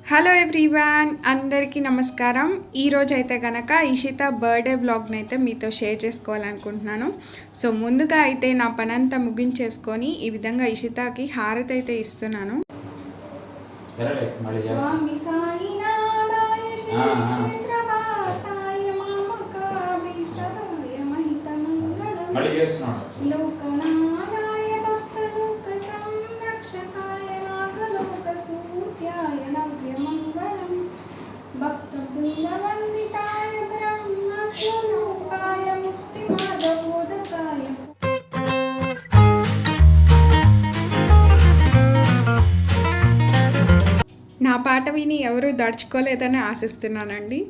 Hello everyone, అందరికీ నమస్కారం. ఈరోజు అయితే కనుక ఇషిత బర్త్డే వ్లాగ్ని అయితే మీతో షేర్ చేసుకోవాలనుకుంటున్నాను. సో ముందుగా అయితే నా పనంతా ముగించేసుకొని ఈ విధంగా ఇషితకి హారతి అయితే ఇస్తున్నాను. స్వామి సాయినాథాయ శ్రీ క్షేత్రవాసాయ మామకాభీష్టదాయ మహితమంగళం లోకనాథాయ భక్తలోక సంరక్షకాయ నాగలోక సూత్యాయ నవ్యమంగళం భక్తబృందవందితాయ బ్రహ్మస్వరూపాయ ముక్తిమార్గబోధకాయ. నా పాట విని ఎవరు దడుచుకోలేదని ఆశిస్తున్నానండి.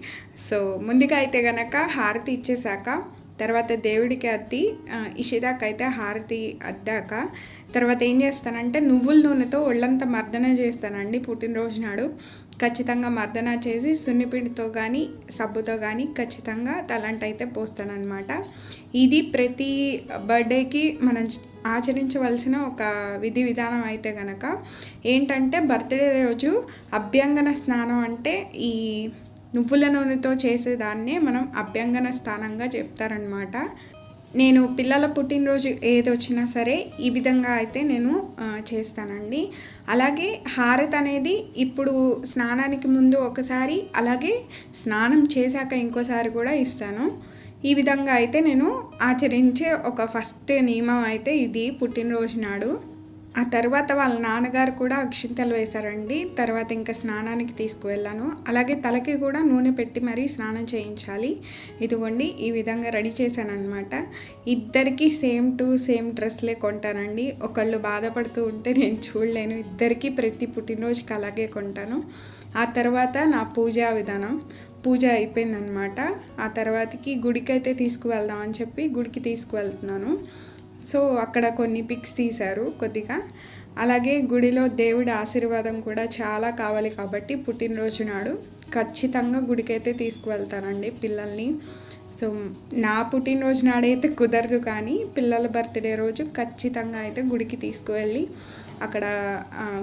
సో ముందుగా అయితే గనక హారతి ఇచ్చేసాక తర్వాత దేవుడికి అద్ది ఇషిదాకైతే హారతి అద్దాక తర్వాత ఏం చేస్తానంటే నువ్వుల నూనెతో ఒళ్ళంతా మర్దన చేస్తానండి. పుట్టినరోజు నాడు ఖచ్చితంగా మర్దన చేసి సున్నిపిండితో కానీ సబ్బుతో కానీ ఖచ్చితంగా తలంట అయితే పోస్తానన్నమాట. ఇది ప్రతి బర్త్డేకి మనం ఆచరించవలసిన ఒక విధి విధానం అయితే కనుక ఏంటంటే బర్త్డే రోజు అభ్యంగన స్నానం అంటే ఈ నువ్వుల నూనెతో చేసేదాన్నే మనం అభ్యంగన స్నానంగా చెప్తారనమాట. నేను పిల్లల పుట్టినరోజు ఏది వచ్చినా సరే ఈ విధంగా అయితే నేను చేస్తానండి. అలాగే హారతి అనేది ఇప్పుడు స్నానానికి ముందు ఒకసారి, అలాగే స్నానం చేశాక ఇంకోసారి కూడా ఇస్తాను. ఈ విధంగా అయితే నేను ఆచరించే ఒక ఫస్ట్ నియమం అయితే ఇది పుట్టినరోజు నాడు. ఆ తర్వాత వాళ్ళ నాన్నగారు కూడా అక్షింతలు వేశారండి. తర్వాత ఇంకా స్నానానికి తీసుకువెళ్ళాను. అలాగే తలకి కూడా నూనె పెట్టి మరీ స్నానం చేయించాలి. ఇదిగోండి ఈ విధంగా రెడీ చేశాను అనమాట. ఇద్దరికి సేమ్ టు సేమ్ డ్రెస్లే కొంటానండి. ఒకళ్ళు బాధపడుతూ ఉంటే నేను చూడలేను. ఇద్దరికి ప్రతి పుట్టినరోజుకి అలాగే కొంటాను. ఆ తర్వాత నా పూజా విధానం, పూజ అయిపోయిందనమాట. ఆ తర్వాతకి గుడికి అయితే తీసుకువెళ్దామని చెప్పి గుడికి తీసుకువెళ్తున్నాను. సో అక్కడ కొన్ని పిక్స్ తీశారు కొద్దిగా. అలాగే గుడిలో దేవుడి ఆశీర్వాదం కూడా చాలా కావాలి కాబట్టి పుట్టినరోజు నాడు ఖచ్చితంగా గుడికైతే తీసుకువెళ్తానండి పిల్లల్ని. సో నా పుట్టినరోజు నాడైతే కుదరదు, కానీ పిల్లల బర్త్డే రోజు ఖచ్చితంగా అయితే గుడికి తీసుకువెళ్ళి అక్కడ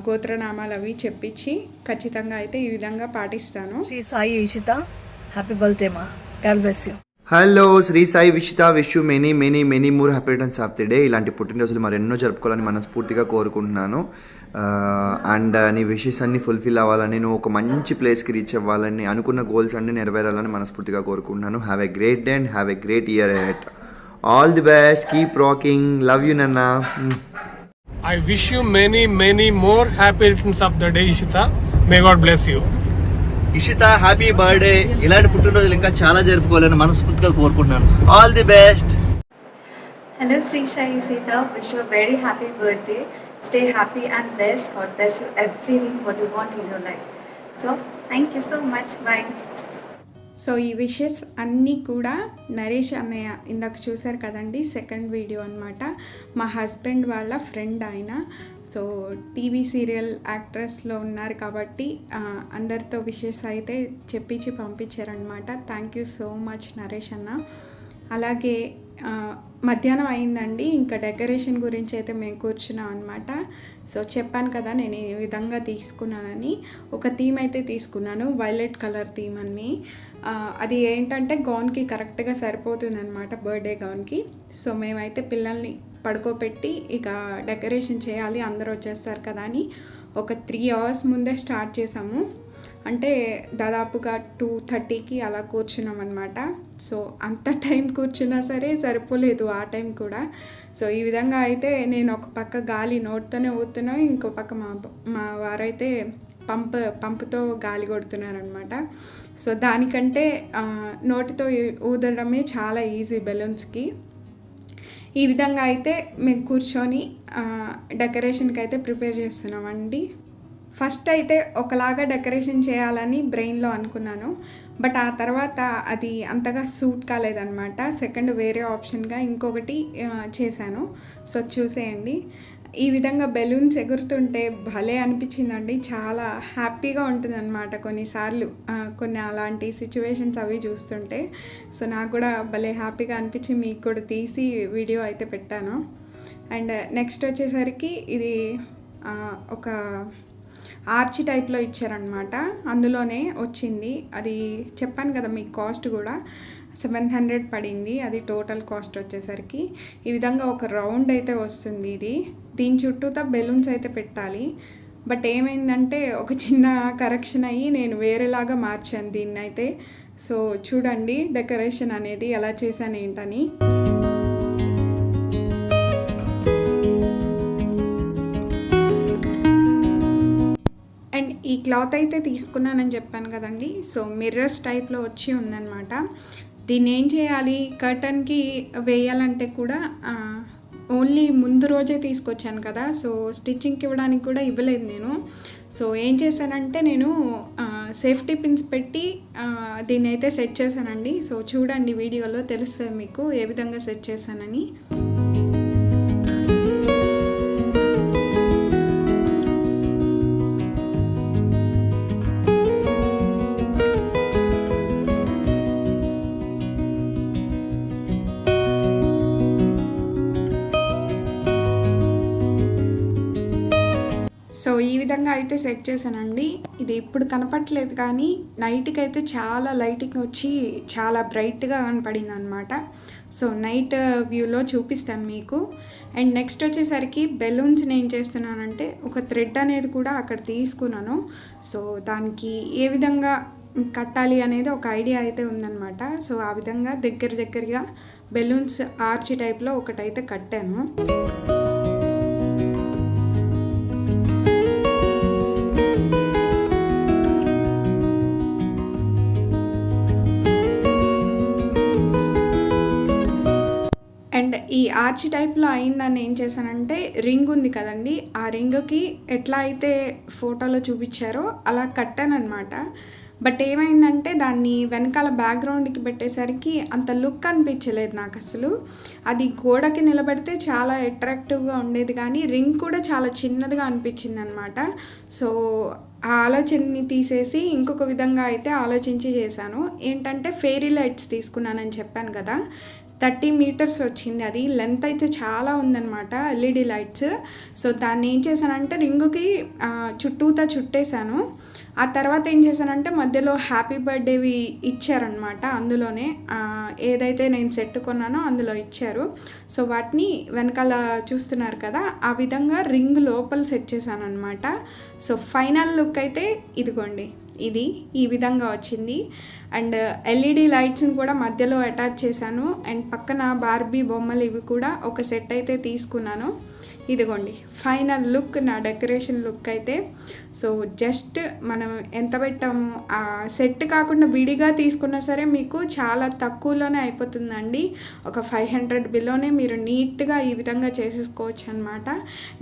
గోత్రనామాలు అవి చెప్పించి ఖచ్చితంగా అయితే ఈ విధంగా పాటిస్తాను. శ్రీ సాయి ఇషిత, హ్యాపీ బర్త్డే మా, god bless you. Hello Sri Sai Vishita, wish you many many many more happy returns of the day. ఇలాంటి పుట్టినరోజులు మరెన్నో జరుపుకోవాలని మనస్ఫూర్తిగా కోరుకుంటున్నాను. అండ్ నీ విషెస్ అన్నీ ఫుల్ఫిల్ అవ్వాలని, నువ్వు ఒక మంచి ప్లేస్కి రీచ్ అవ్వాలని, అనుకున్న గోల్స్ అన్నీ నెరవేరాలని మనస్ఫూర్తిగా కోరుకుంటున్నాను. Have a great day and have a great year ahead. All the best, keep rocking, love you నన్నా. I wish you many, many more happy returns of the day, Ishita. May God bless you. Ishita, happy birthday. ఇలాంటి పుట్టినరోజులు ఇంకా చాలా జరుపుకోవాలని మనస్ఫూర్తిగా కోరుకుంటున్నాను. All the best. Hello Sri Sai Sita, wish you a very happy birthday. Stay happy and blessed. God bless you everything what you want in your life. So thank you so much. Bye. So ఈ wishes అన్నీ కూడా నరేష్ అన్నయ్య ఇందాక చూశారు కదండి, second video అనమాట. మా husband వాళ్ళ ఫ్రెండ్ ఆయన. సో టీవీ సీరియల్ యాక్ట్రెస్లో ఉన్నారు కాబట్టి అందరితో విషెస్ అయితే చెప్పించి పంపించారనమాట. Thank you so much Naresh అన్న. అలాగే మధ్యాహ్నం అయిందండి, ఇంకా డెకరేషన్ గురించి అయితే మేము కూర్చున్నాం అనమాట. సో చెప్పాను కదా నేను ఈ విధంగా తీసుకున్నానని. ఒక థీమ్ అయితే తీసుకున్నాను, వైలెట్ కలర్ థీమ్ అని. అది ఏంటంటే గౌన్కి కరెక్ట్గా సరిపోతుంది అనమాట, బర్త్డే గౌన్కి. సో మేమైతే పిల్లల్ని పడుకోబెట్టి ఇక డెకరేషన్ చేయాలి, అందరూ వచ్చేస్తారు కదా అని ఒక 3 hours ముందే స్టార్ట్ చేసాము. అంటే దాదాపుగా 2:30కి అలా కూర్చున్నాం అనమాట. సో అంత టైం కూర్చున్నా సరే సరిపోలేదు ఆ టైం కూడా. సో ఈ విధంగా అయితే నేను ఒక పక్క గాలి నోటితోనే ఊతున్నా, ఇంకో పక్క మా వారైతే పంపుతో గాలి కొడుతున్నారనమాట. సో దానికంటే నోటితో ఊదడమే చాలా ఈజీ బెలూన్స్కి. ఈ విధంగా అయితే మేము కూర్చొని డెకరేషన్కి అయితే ప్రిపేర్ చేస్తున్నామండి. ఫస్ట్ అయితే ఒకలాగా డెకరేషన్ చేయాలని బ్రెయిన్లో అనుకున్నాను, బట్ ఆ తర్వాత అది అంతగా సూట్ కాలేదన్నమాట. సెకండ్ వేరే ఆప్షన్గా ఇంకొకటి చేశాను. సో చూసేయండి, ఈ విధంగా బెలూన్స్ ఎగురుతుంటే భలే అనిపించిందండి. చాలా హ్యాపీగా ఉంటుంది అనమాట కొన్నిసార్లు కొన్ని అలాంటి సిచ్యువేషన్స్ అవి చూస్తుంటే. సో నాకు కూడా భలే హ్యాపీగా అనిపించి మీకు కూడా తీసి వీడియో అయితే పెట్టాను. అండ్ నెక్స్ట్ వచ్చేసరికి ఇది ఒక ఆర్చి టైప్లో ఇచ్చారనమాట. అందులోనే వచ్చింది. అది చెప్పాను కదా మీకు కాస్ట్ కూడా 700 పడింది. అది టోటల్ కాస్ట్ వచ్చేసరికి. ఈ విధంగా ఒక రౌండ్ అయితే వస్తుంది ఇది. దీని చుట్టూతో బెలూన్స్ అయితే పెట్టాలి. బట్ ఏమైందంటే ఒక చిన్న కరెక్షన్ అయ్యి నేను వేరేలాగా మార్చాను దీన్ని అయితే. సో చూడండి డెకరేషన్ అనేది ఎలా చేశాను ఏంటని. అండ్ ఈ క్లాత్ అయితే తీసుకున్నానని చెప్పాను కదండి. సో మిర్రర్స్ టైప్లో వచ్చి ఉందన్నమాట. దీన్ని ఏం చేయాలి, కర్టన్కి వేయాలంటే కూడా ఓన్లీ ముందు రోజే తీసుకొచ్చాను కదా. సో స్టిచ్చింగ్కి ఇవ్వడానికి కూడా ఇవ్వలేదు నేను. సో ఏం చేశానంటే నేను సేఫ్టీ పిన్స్ పెట్టి దీన్ని అయితే సెట్ చేశానండి. సో చూడండి వీడియోలో తెలుస్తుంది మీకు ఏ విధంగా సెట్ చేశానని. సో ఈ విధంగా అయితే సెట్ చేశానండి. ఇది ఇప్పుడు కనపట్లేదు కానీ నైట్కి అయితే చాలా లైటింగ్ వచ్చి చాలా బ్రైట్గా కనపడింది అనమాట. సో నైట్ వ్యూలో చూపిస్తాను మీకు. అండ్ నెక్స్ట్ వచ్చేసరికి బెలూన్స్ని ఏం చేస్తున్నానంటే ఒక థ్రెడ్ అనేది కూడా అక్కడ తీసుకున్నాను. సో దానికి ఏ విధంగా కట్టాలి అనేది ఒక ఐడియా అయితే ఉందన్నమాట. సో ఆ విధంగా దగ్గరగా బెలూన్స్ ఆర్చి టైప్లో ఒకటైతే కట్టాను. అండ్ ఈ ఆర్చి టైప్లో అయిందని ఏం చేశానంటే రింగ్ ఉంది కదండి, ఆ రింగ్కి ఎట్లా అయితే ఫోటోలో చూపించారో అలా కట్టాను అనమాట. బట్ ఏమైందంటే దాన్ని వెనకాల బ్యాక్గ్రౌండ్కి పెట్టేసరికి అంత లుక్ అనిపించలేదు నాకు అసలు. అది గోడకి నిలబడితే చాలా అట్రాక్టివ్గా ఉండేది కానీ రింగ్ కూడా చాలా చిన్నదిగా అనిపించింది అనమాట. సో ఆ ఆలోచనని తీసేసి ఇంకొక విధంగా అయితే ఆలోచించి చేశాను. ఏంటంటే ఫెయిరీ లైట్స్ తీసుకున్నానని చెప్పాను కదా, 30 మీటర్స్ వచ్చింది. అది లెంత్ అయితే చాలా ఉందన్నమాట ఎల్ఈడి లైట్స్. సో దాన్ని ఏం చేశానంటే రింగుకి చుట్టూతా చుట్టేశాను. ఆ తర్వాత ఏం చేశానంటే మధ్యలో హ్యాపీ బర్త్డేవి ఇచ్చారనమాట. అందులోనే ఏదైతే నేను సెట్ కొన్నానో అందులో ఇచ్చారు. సో వాటిని వెనకాల చూస్తున్నారు కదా, ఆ విధంగా రింగ్ లోపల సెట్ చేశాను అనమాట. సో ఫైనల్ లుక్ అయితే ఇదిగోండి, ఇది ఈ విధంగా వచ్చింది. అండ్ ఎల్ఈడి లైట్స్ని కూడా మధ్యలో అటాచ్ చేశాను. అండ్ పక్కన బార్బీ బొమ్మలు ఇవి కూడా ఒక సెట్ అయితే తీసుకున్నాను. ఇదిగోండి ఫైనల్ లుక్, నా డెకరేషన్ లుక్ అయితే. సో జస్ట్ మనం ఎంత పెట్టాము ఆ సెట్ కాకుండా విడిగా తీసుకున్నా సరే మీకు చాలా తక్కువలోనే అయిపోతుందండి. ఒక 500 బిలోనే మీరు నీట్గా ఈ విధంగా చేసేసుకోవచ్చు అనమాట.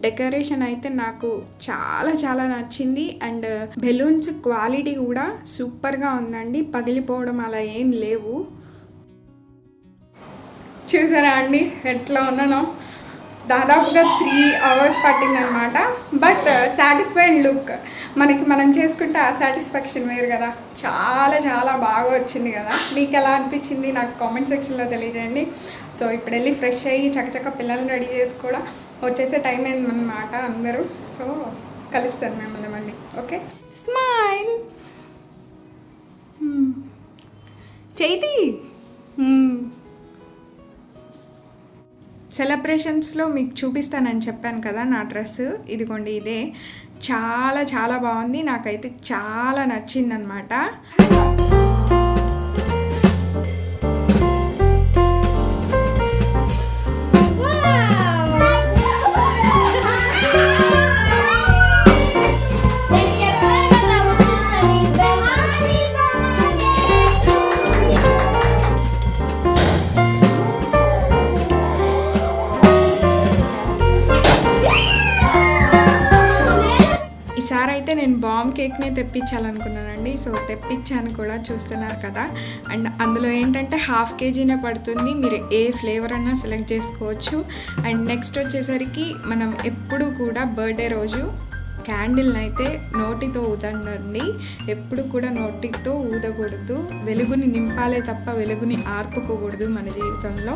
డెకరేషన్ అయితే నాకు చాలా నచ్చింది. అండ్ బెలూన్స్ క్వాలిటీ కూడా సూపర్గా ఉందండి, పగిలిపోవడం అలా ఏం లేవు. చూసారా అండి ఎట్లా ఉన్నానో. దాదాపుగా 3 hours పట్టిందనమాట. బట్ సాటిస్ఫైడ్ లుక్, మనం చేసుకుంటే ఆ సాటిస్ఫాక్షన్ వేరు కదా. చాలా బాగా వచ్చింది కదా. మీకు ఎలా అనిపించింది నాకు కామెంట్ సెక్షన్లో తెలియజేయండి. సో ఇప్పుడు వెళ్ళి ఫ్రెష్ అయ్యి చక్కచక్క పిల్లల్ని రెడీ చేసి కూడా వచ్చేసే టైం అయిందన్నమాట అందరూ. సో కలుస్తాను మిమ్మల్ని మళ్ళీ. Okay, smile Chaithi. సెలబ్రేషన్స్లో మీకు చూపిస్తానని చెప్పాను కదా నా డ్రెస్. ఇదిగోండి ఇదే. చాలా బాగుంది, నాకైతే చాలా నచ్చిందనమాట. ఈసారి అయితే నేను బామ్ కేక్నే తెప్పించాలనుకున్నానండి. సో తెప్పించాను కూడా, చూస్తున్నారు కదా. అండ్ అందులో ఏంటంటే 1/2 kg పడుతుంది. మీరు ఏ ఫ్లేవర్ అన్నా సెలెక్ట్ చేసుకోవచ్చు. అండ్ నెక్స్ట్ వచ్చేసరికి మనం ఎప్పుడు కూడా బర్త్డే రోజు క్యాండిల్ని అయితే నోటితో ఊదండి. ఎప్పుడు కూడా నోటితో ఊదకూడదు. వెలుగుని నింపాలే తప్ప వెలుగుని ఆర్పుకోకూడదు మన జీవితంలో.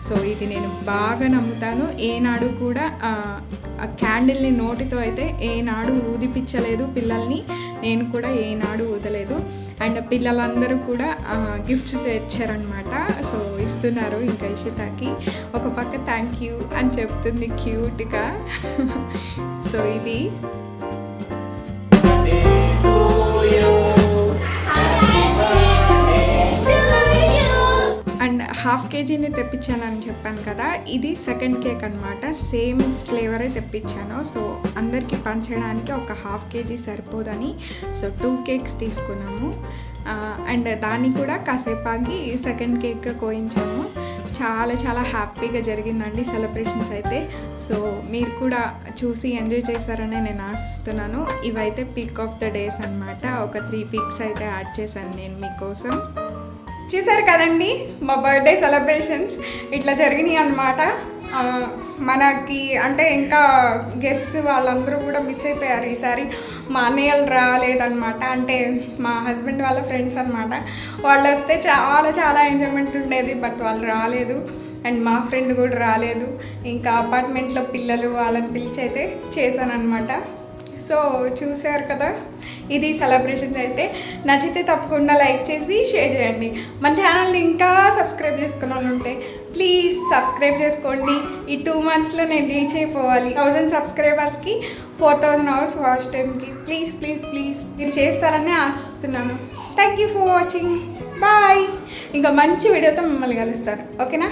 సో ఇది నేను బాగా నమ్ముతాను. ఏనాడు కూడా ఆ క్యాండిల్ని నోటితో అయితే ఏనాడు ఊదిపించలేదు పిల్లల్ని. నేను కూడా ఏనాడు ఊదలేదు. అండ్ పిల్లలందరూ కూడా గిఫ్ట్స్ తెచ్చారనమాట. సో ఇస్తున్నారు ఇంకా ఇషితాకి. ఒక పక్క థ్యాంక్ యూ అని చెప్తుంది క్యూట్గా. సో ఇది అండ్ 1/2 kgని తెప్పించానని చెప్పాను కదా, ఇది సెకండ్ కేక్ అనమాట. సేమ్ ఫ్లేవరే తెప్పించాను. సో అందరికీ పంచడానికి ఒక 1/2 kg సరిపోదని సో 2 కేక్స్ తీసుకున్నాము. అండ్ దాన్ని కూడా కాసేపు ఆగి సెకండ్ కేక్ కోయించాము. చాలా చాలా హ్యాపీగా జరిగిందండి సెలబ్రేషన్స్ అయితే. సో మీరు కూడా చూసి ఎంజాయ్ చేశారని నేను ఆశిస్తున్నాను. ఇవైతే పిక్ ఆఫ్ ద డేస్ అనమాట. ఒక 3 పిక్స్ అయితే యాడ్ చేశాను నేను మీకోసం. చూసారు కదండి మా బర్త్డే సెలబ్రేషన్స్ ఇట్లా జరిగినాయి అన్నమాట. మనకి అంటే ఇంకా గెస్ట్ వాళ్ళందరూ కూడా మిస్ అయిపోయారు ఈసారి. మా అన్నయ్యలు రాలేదన్నమాట. అంటే మా హస్బెండ్ వాళ్ళ ఫ్రెండ్స్ అనమాట. వాళ్ళు వస్తే చాలా చాలా ఎంజాయ్మెంట్ ఉండేది. బట్ వాళ్ళు రాలేదు. అండ్ మా ఫ్రెండ్ కూడా రాలేదు. ఇంకా అపార్ట్మెంట్లో పిల్లలు వాళ్ళని పిలిచి అయితే చేశానన్నమాట. సో చూసారు కదా, ఇది సెలబ్రేషన్స్ అయితే. నచ్చితే తప్పకుండా లైక్ చేసి షేర్ చేయండి. మన ఛానల్ని ఇంకా సబ్స్క్రైబ్ చేసుకుని వాళ్ళు ఉంటే ప్లీజ్ సబ్స్క్రైబ్ చేసుకోండి. ఈ 2 monthsలో నేను రీచ్ అయిపోవాలి 1000 సబ్స్క్రైబర్స్కి, 4000 hours వాచ్ టైంకి. ప్లీజ్ ప్లీజ్ ప్లీజ్ మీరు చేస్తారని ఆశిస్తున్నాను. Thank you for watching. Bye. ఇంకా మంచి వీడియోతో మిమ్మల్ని కలుస్తారు. ఓకేనా?